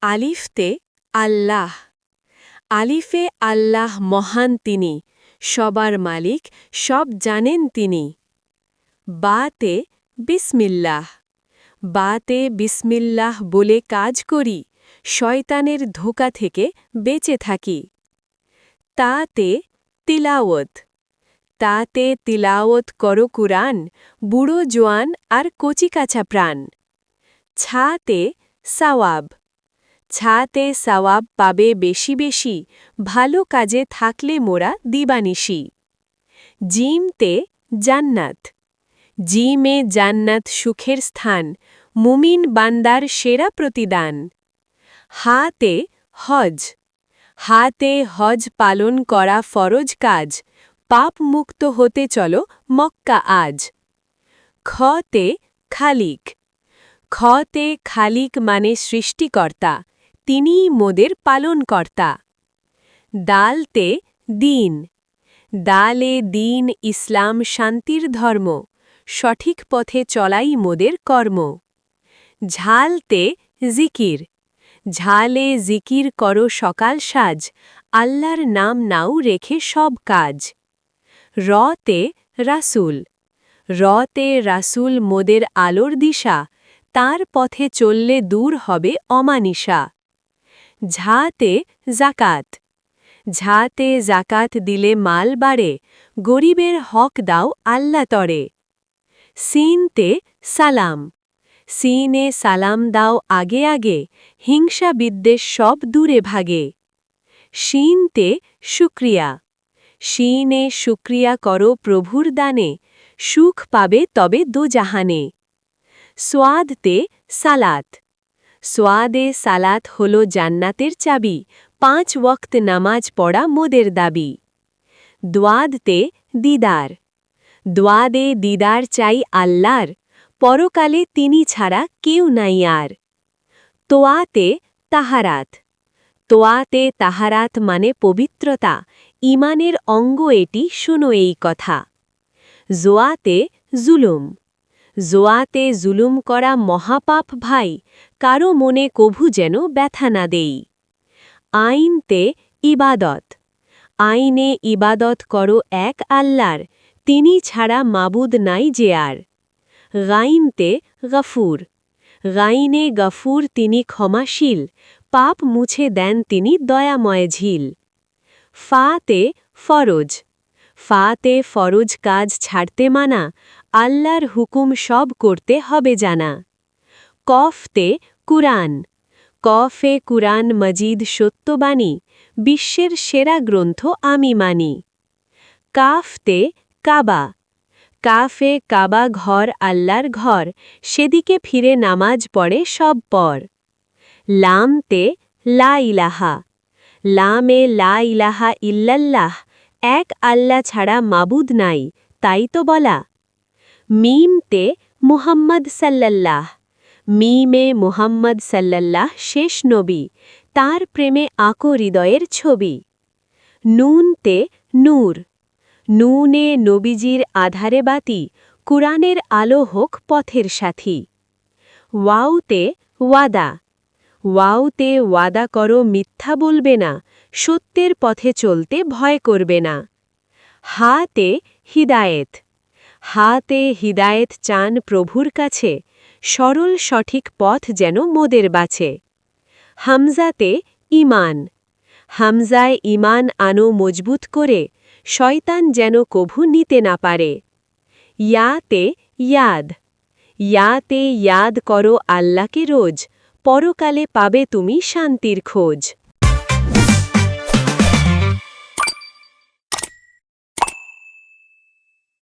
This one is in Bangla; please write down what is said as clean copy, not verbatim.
আলিফতে আল্লাহ। আলিফে আল্লাহ মহান তিনি, সবার মালিক, সব জানেন তিনি। বাতে বিসমিল্লাহ। বাতে বিসমিল্লাহ বলে কাজ করি, শয়তানের ধোঁকা থেকে বেঁচে থাকি। তাতে তিলাওয়াত। তাতে তিলাওয়াত করো কুরআন, বুড়ো জোয়ান আর কচিকাঁচা প্রাণ। ছাতে সাওয়াব। ছাতে সাওয়াব পাবে বেশি বেশি, ভালো কাজে থাকলে মোরা দিবানিশি। জিমতে জান্নাত। জিমে জান্নাত সুখের স্থান, মুমিন বান্দার সেরা প্রতিদান। হাতে হজ। হাতে হজ পালন করা ফরজ কাজ, পাপ মুক্ত হতে চলো মক্কা আজ। খতে খালিক। খতে খালিক মানে সৃষ্টিকর্তা, তিনিই মোদের পালনকর্তা। দালতে দিন। দালে দিন ইসলাম শান্তির ধর্ম, সঠিক পথে চলাই মোদের কর্ম। ঝালতে জিকির। ঝালে জিকির করো সকাল সাজ, আল্লাহর নাম নাও রেখে সব কাজ। রতে রাসূল। রতে রাসূল মোদের আলোর দিশা, তার পথে চললে দূর হবে অমানিশা। ঝাতে জাকাত। ঝাতে জাকাত দিলে মাল বাড়ে, গরিবের হক দাও আল্লাহ তরে। সিনতে সালাম। সিনে সালাম দাও আগে আগে, হিংসা বিদ্বেষ সব দূরে ভাগে। শিনতে শুকরিয়া। শিনে শুকরিয়া করো প্রভুর দানে, সুখ পাবে তবে দোজাহানে। সোয়াদতে সালাত। সোয়াদে সালাত হলো জান্নাতের চাবি, 5 ওয়াক্ত নামাজ পড়া মোদের দাবি। দোয়াদতে দিদার। দোয়াদে দিদার চাই আল্লাহর, পরকালে তিনি ছাড়া কেউ নাই আর। তোয়াতে তাহারাত। তোয়াতে তাহারাত মানে পবিত্রতা, ঈমানের অঙ্গ এটি, শোনো এই কথা। জোয়াতে জুলুম। জোয়াতে জুলুম করা মহাপাপ ভাই, কারো মনে কভু যেন ব্যথা না দেই। আইনতে ইবাদত। আইনে ইবাদত করো এক আল্লাহর, তিনি ছাড়া মাবুদ নাই যে আর। গাইনতে গফুর। গাইনে গফুর তিনি ক্ষমাশীল, পাপ মুছে দেন তিনি দয়াময় ঝিল। ফাতে ফরজ। ফাতে ফরজ কাজ ছাড়তে মানা, আল্লাহর হুকুম সব করতে হবে জানা। কফতে কুরআন। কফে কুরআন মজিদ সত্যবাণী, বিশ্বের সেরা গ্রন্থ আমি মানি। কাফতে কাবা। কাফে কাবা ঘর আল্লাহর ঘর, সেদিকে ফিরে নামাজ পড়ে সব পর। লামতে লা ইলাহা। লামে লা ইলাহা ইল্লাল্লাহ, এক আল্লাহ ছাড়া মাবুদ নাই, তাই তো বলা। মিমতে মুহাম্মদ সাল্লাল্লাহ। মিমে মুহাম্মদ সাল্লাল্লাহ শেষ নবী, তার প্রেমে আঁকো হৃদয়ের ছবি। নুনতে নূর। নুনে নবীজির আধারে বাতি, কুরআনের আলো হোক পথের সাথী। ওয়াউতে ওয়াদা। ওয়াউতে ওয়াদা করো মিথ্যা বলবে না, সত্যের পথে চলতে ভয় করবে না। হাতে হিদায়েত। হাতে হিদায়েত চান প্রভুর কাছে, সরল সঠিক পথ যেন মোদের বাছে। হামজাতে ঈমান। হামজায় ঈমান আনো মজবুত করে, শয়তান যেন কভু নিতে না পারে। ইয়াতে ইয়াদ। ইয়াতে ইয়াদ করো আল্লাহকে রোজ, পরকালে পাবে তুমি শান্তির খোঁজ।